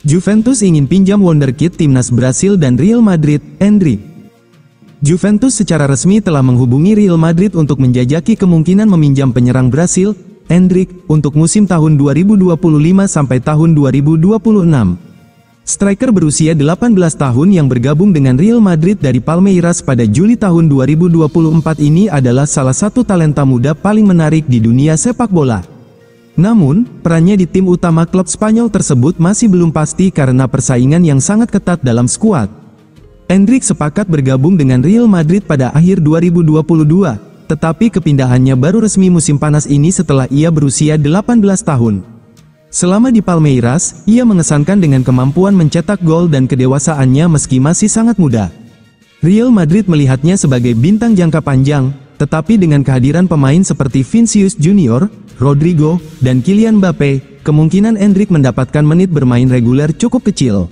Juventus ingin pinjam wonderkid timnas Brasil dan Real Madrid, Endrick. Juventus secara resmi telah menghubungi Real Madrid untuk menjajaki kemungkinan meminjam penyerang Brasil, Endrick, untuk musim tahun 2025 sampai tahun 2026. Striker berusia 18 tahun yang bergabung dengan Real Madrid dari Palmeiras pada Juli tahun 2024 ini adalah salah satu talenta muda paling menarik di dunia sepak bola. Namun, perannya di tim utama klub Spanyol tersebut masih belum pasti karena persaingan yang sangat ketat dalam skuad. Endrick sepakat bergabung dengan Real Madrid pada akhir 2022, tetapi kepindahannya baru resmi musim panas ini setelah ia berusia 18 tahun. Selama di Palmeiras, ia mengesankan dengan kemampuan mencetak gol dan kedewasaannya meski masih sangat muda. Real Madrid melihatnya sebagai bintang jangka panjang, tetapi dengan kehadiran pemain seperti Vinicius Junior, Rodrigo, dan Kylian Mbappe, kemungkinan Endrick mendapatkan menit bermain reguler cukup kecil.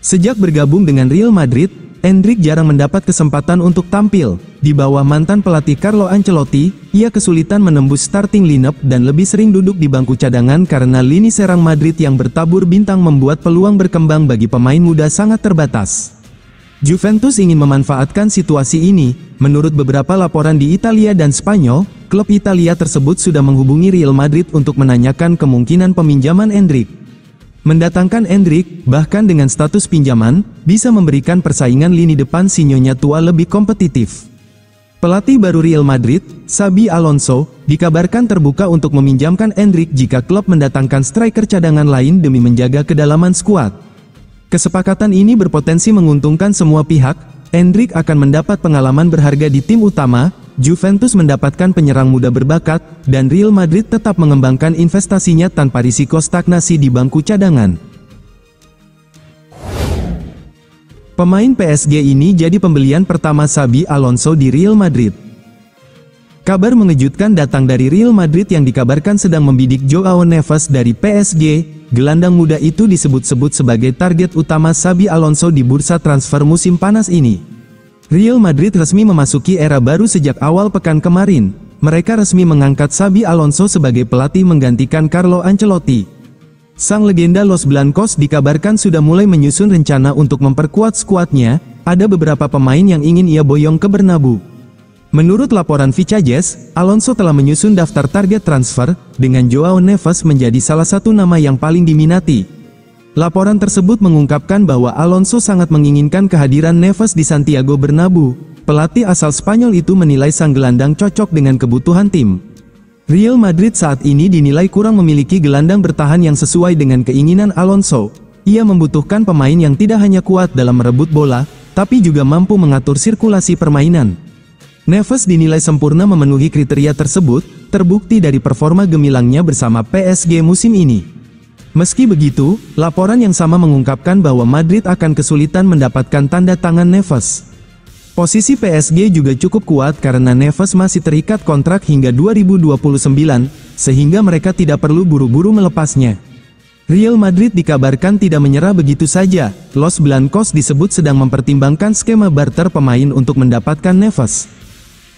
Sejak bergabung dengan Real Madrid, Endrick jarang mendapat kesempatan untuk tampil. Di bawah mantan pelatih Carlo Ancelotti, ia kesulitan menembus starting lineup dan lebih sering duduk di bangku cadangan karena lini serang Madrid yang bertabur bintang membuat peluang berkembang bagi pemain muda sangat terbatas. Juventus ingin memanfaatkan situasi ini. Menurut beberapa laporan di Italia dan Spanyol, klub Italia tersebut sudah menghubungi Real Madrid untuk menanyakan kemungkinan peminjaman Endrick. Mendatangkan Endrick, bahkan dengan status pinjaman, bisa memberikan persaingan lini depan si nyonya tua lebih kompetitif. Pelatih baru Real Madrid, Xabi Alonso, dikabarkan terbuka untuk meminjamkan Endrick jika klub mendatangkan striker cadangan lain demi menjaga kedalaman skuad. Kesepakatan ini berpotensi menguntungkan semua pihak. Endrick akan mendapat pengalaman berharga di tim utama, Juventus mendapatkan penyerang muda berbakat, dan Real Madrid tetap mengembangkan investasinya tanpa risiko stagnasi di bangku cadangan. Pemain PSG ini jadi pembelian pertama Xabi Alonso di Real Madrid. Kabar mengejutkan datang dari Real Madrid yang dikabarkan sedang membidik Joao Neves dari PSG. Gelandang muda itu disebut-sebut sebagai target utama Xabi Alonso di bursa transfer musim panas ini. Real Madrid resmi memasuki era baru sejak awal pekan kemarin. Mereka resmi mengangkat Xabi Alonso sebagai pelatih menggantikan Carlo Ancelotti. Sang legenda Los Blancos dikabarkan sudah mulai menyusun rencana untuk memperkuat skuadnya. Ada beberapa pemain yang ingin ia boyong ke Bernabeu. Menurut laporan Vicajes, Alonso telah menyusun daftar target transfer, dengan Joao Neves menjadi salah satu nama yang paling diminati. Laporan tersebut mengungkapkan bahwa Alonso sangat menginginkan kehadiran Neves di Santiago Bernabeu. Pelatih asal Spanyol itu menilai sang gelandang cocok dengan kebutuhan tim. Real Madrid saat ini dinilai kurang memiliki gelandang bertahan yang sesuai dengan keinginan Alonso. Ia membutuhkan pemain yang tidak hanya kuat dalam merebut bola, tapi juga mampu mengatur sirkulasi permainan. Neves dinilai sempurna memenuhi kriteria tersebut, terbukti dari performa gemilangnya bersama PSG musim ini. Meski begitu, laporan yang sama mengungkapkan bahwa Madrid akan kesulitan mendapatkan tanda tangan Neves. Posisi PSG juga cukup kuat karena Neves masih terikat kontrak hingga 2029, sehingga mereka tidak perlu buru-buru melepasnya. Real Madrid dikabarkan tidak menyerah begitu saja. Los Blancos disebut sedang mempertimbangkan skema barter pemain untuk mendapatkan Neves.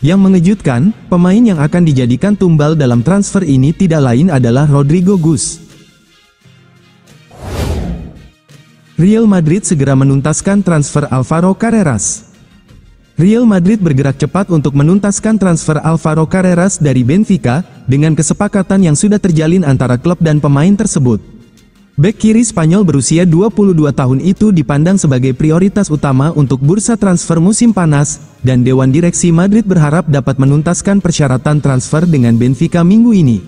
Yang mengejutkan, pemain yang akan dijadikan tumbal dalam transfer ini tidak lain adalah Rodrigo Gus. Real Madrid segera menuntaskan transfer Alvaro Carreras. Real Madrid bergerak cepat untuk menuntaskan transfer Alvaro Carreras dari Benfica, dengan kesepakatan yang sudah terjalin antara klub dan pemain tersebut. Bek kiri Spanyol berusia 22 tahun itu dipandang sebagai prioritas utama untuk bursa transfer musim panas, dan Dewan Direksi Madrid berharap dapat menuntaskan persyaratan transfer dengan Benfica minggu ini.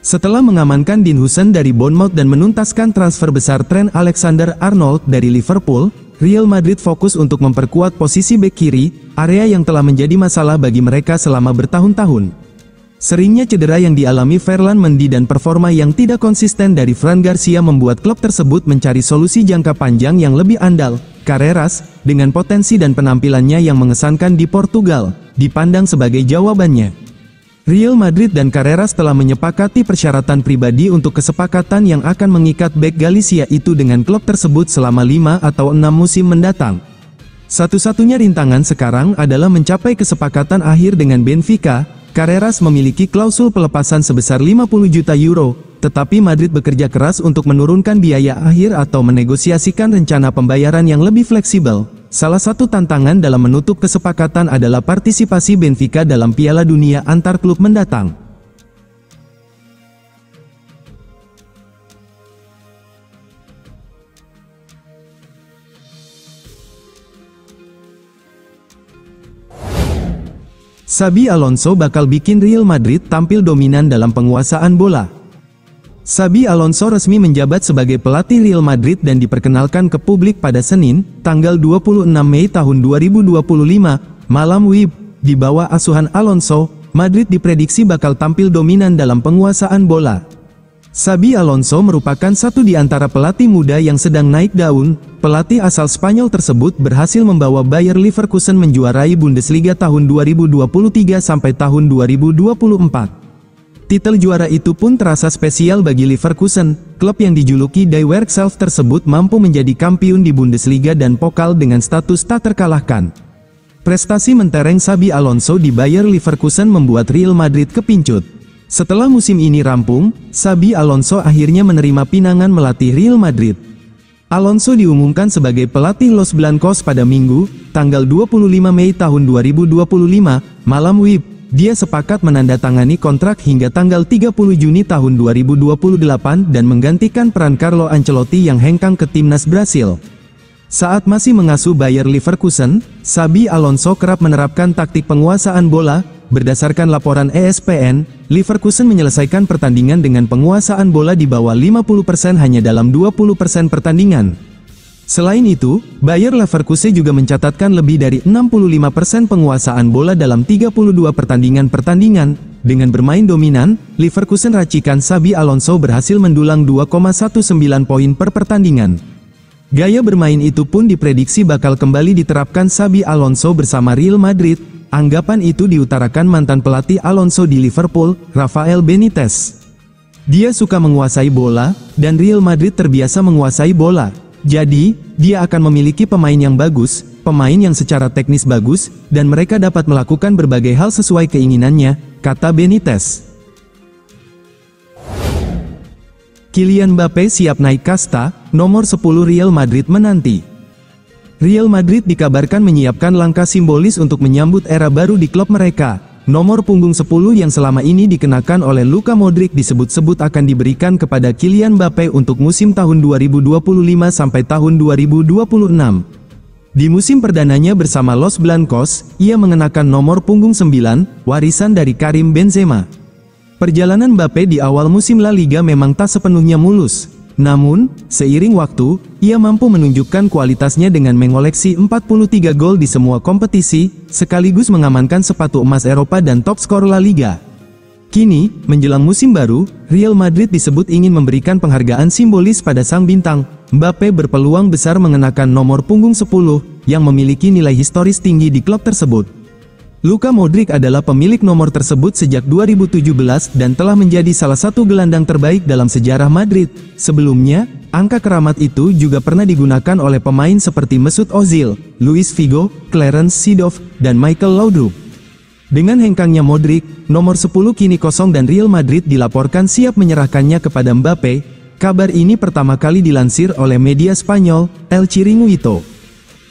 Setelah mengamankan Dean Huijsen dari Bournemouth dan menuntaskan transfer besar Trent Alexander-Arnold dari Liverpool, Real Madrid fokus untuk memperkuat posisi bek kiri, area yang telah menjadi masalah bagi mereka selama bertahun-tahun. Seringnya cedera yang dialami Ferland Mendy dan performa yang tidak konsisten dari Fran Garcia membuat klub tersebut mencari solusi jangka panjang yang lebih andal. Carreras, dengan potensi dan penampilannya yang mengesankan di Portugal, dipandang sebagai jawabannya. Real Madrid dan Carreras telah menyepakati persyaratan pribadi untuk kesepakatan yang akan mengikat bek Galicia itu dengan klub tersebut selama 5 atau 6 musim mendatang. Satu-satunya rintangan sekarang adalah mencapai kesepakatan akhir dengan Benfica. Carreras memiliki klausul pelepasan sebesar 50 juta euro, tetapi Madrid bekerja keras untuk menurunkan biaya akhir atau menegosiasikan rencana pembayaran yang lebih fleksibel. Salah satu tantangan dalam menutup kesepakatan adalah partisipasi Benfica dalam Piala Dunia antar klub mendatang. Xabi Alonso bakal bikin Real Madrid tampil dominan dalam penguasaan bola. Xabi Alonso resmi menjabat sebagai pelatih Real Madrid dan diperkenalkan ke publik pada Senin, tanggal 26 Mei tahun 2025, malam WIB. Di bawah asuhan Alonso, Madrid diprediksi bakal tampil dominan dalam penguasaan bola. Xabi Alonso merupakan satu di antara pelatih muda yang sedang naik daun. Pelatih asal Spanyol tersebut berhasil membawa Bayer Leverkusen menjuarai Bundesliga tahun 2023 sampai tahun 2024. Titel juara itu pun terasa spesial bagi Leverkusen. Klub yang dijuluki Die Werkself tersebut mampu menjadi kampiun di Bundesliga dan Pokal dengan status tak terkalahkan. Prestasi mentereng Xabi Alonso di Bayer Leverkusen membuat Real Madrid kepincut. Setelah musim ini rampung, Xabi Alonso akhirnya menerima pinangan melatih Real Madrid. Alonso diumumkan sebagai pelatih Los Blancos pada Minggu, tanggal 25 Mei tahun 2025, malam WIB. Dia sepakat menandatangani kontrak hingga tanggal 30 Juni tahun 2028 dan menggantikan peran Carlo Ancelotti yang hengkang ke timnas Brasil. Saat masih mengasuh Bayer Leverkusen, Xabi Alonso kerap menerapkan taktik penguasaan bola. Berdasarkan laporan ESPN, Leverkusen menyelesaikan pertandingan dengan penguasaan bola di bawah 50% hanya dalam 20% pertandingan. Selain itu, Bayer Leverkusen juga mencatatkan lebih dari 65% penguasaan bola dalam 32 pertandingan. Dengan bermain dominan, Leverkusen racikan Xabi Alonso berhasil mendulang 2,19 poin per pertandingan. Gaya bermain itu pun diprediksi bakal kembali diterapkan Xabi Alonso bersama Real Madrid. Anggapan itu diutarakan mantan pelatih Alonso di Liverpool, Rafael Benitez. Dia suka menguasai bola, dan Real Madrid terbiasa menguasai bola. Jadi, dia akan memiliki pemain yang bagus, pemain yang secara teknis bagus, dan mereka dapat melakukan berbagai hal sesuai keinginannya, kata Benitez. Kylian Mbappe siap naik kasta, nomor 10 Real Madrid menanti. Real Madrid dikabarkan menyiapkan langkah simbolis untuk menyambut era baru di klub mereka. Nomor punggung 10 yang selama ini dikenakan oleh Luka Modric disebut-sebut akan diberikan kepada Kylian Mbappe untuk musim tahun 2025 sampai tahun 2026. Di musim perdananya bersama Los Blancos, ia mengenakan nomor punggung 9, warisan dari Karim Benzema. Perjalanan Mbappe di awal musim La Liga memang tak sepenuhnya mulus. Namun, seiring waktu, ia mampu menunjukkan kualitasnya dengan mengoleksi 43 gol di semua kompetisi, sekaligus mengamankan sepatu emas Eropa dan top skor La Liga. Kini, menjelang musim baru, Real Madrid disebut ingin memberikan penghargaan simbolis pada sang bintang. Mbappe berpeluang besar mengenakan nomor punggung 10, yang memiliki nilai historis tinggi di klub tersebut. Luka Modric adalah pemilik nomor tersebut sejak 2017 dan telah menjadi salah satu gelandang terbaik dalam sejarah Madrid. Sebelumnya, angka keramat itu juga pernah digunakan oleh pemain seperti Mesut Ozil, Luis Figo, Clarence Seedorf, dan Michael Laudrup. Dengan hengkangnya Modric, nomor 10 kini kosong dan Real Madrid dilaporkan siap menyerahkannya kepada Mbappe. Kabar ini pertama kali dilansir oleh media Spanyol, El Chiringuito.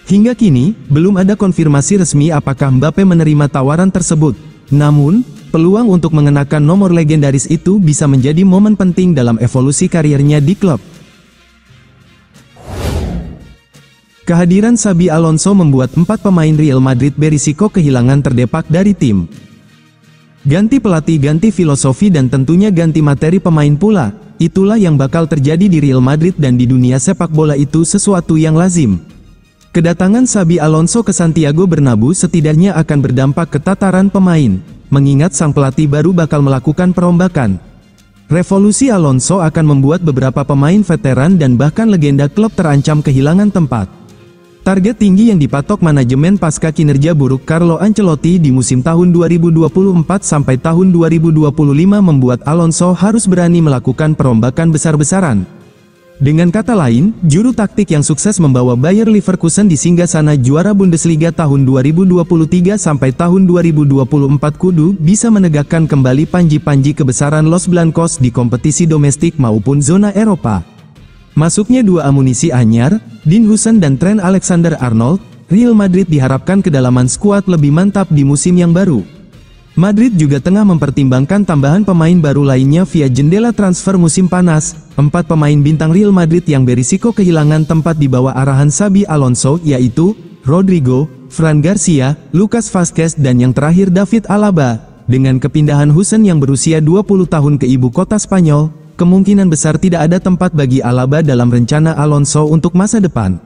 Hingga kini, belum ada konfirmasi resmi apakah Mbappe menerima tawaran tersebut. Namun, peluang untuk mengenakan nomor legendaris itu bisa menjadi momen penting dalam evolusi kariernya di klub. Kehadiran Xabi Alonso membuat 4 pemain Real Madrid berisiko kehilangan terdepak dari tim. Ganti pelatih, ganti filosofi dan tentunya ganti materi pemain pula. Itulah yang bakal terjadi di Real Madrid dan di dunia sepak bola itu sesuatu yang lazim. Kedatangan Xabi Alonso ke Santiago Bernabeu setidaknya akan berdampak ke tataran pemain, mengingat sang pelatih baru bakal melakukan perombakan. Revolusi Alonso akan membuat beberapa pemain veteran dan bahkan legenda klub terancam kehilangan tempat. Target tinggi yang dipatok manajemen pasca kinerja buruk Carlo Ancelotti di musim tahun 2024 sampai tahun 2025 membuat Alonso harus berani melakukan perombakan besar-besaran. Dengan kata lain, juru taktik yang sukses membawa Bayer Leverkusen di singgasana juara Bundesliga tahun 2023 sampai tahun 2024 kudu bisa menegakkan kembali panji-panji kebesaran Los Blancos di kompetisi domestik maupun zona Eropa. Masuknya dua amunisi anyar, Dean Huijsen dan Trent Alexander-Arnold, Real Madrid diharapkan kedalaman skuad lebih mantap di musim yang baru. Madrid juga tengah mempertimbangkan tambahan pemain baru lainnya via jendela transfer musim panas. 4 pemain bintang Real Madrid yang berisiko kehilangan tempat di bawah arahan Xabi Alonso yaitu Rodrigo, Fran Garcia, Lucas Vazquez dan yang terakhir David Alaba. Dengan kepindahan Huijsen yang berusia 20 tahun ke ibu kota Spanyol, kemungkinan besar tidak ada tempat bagi Alaba dalam rencana Alonso untuk masa depan.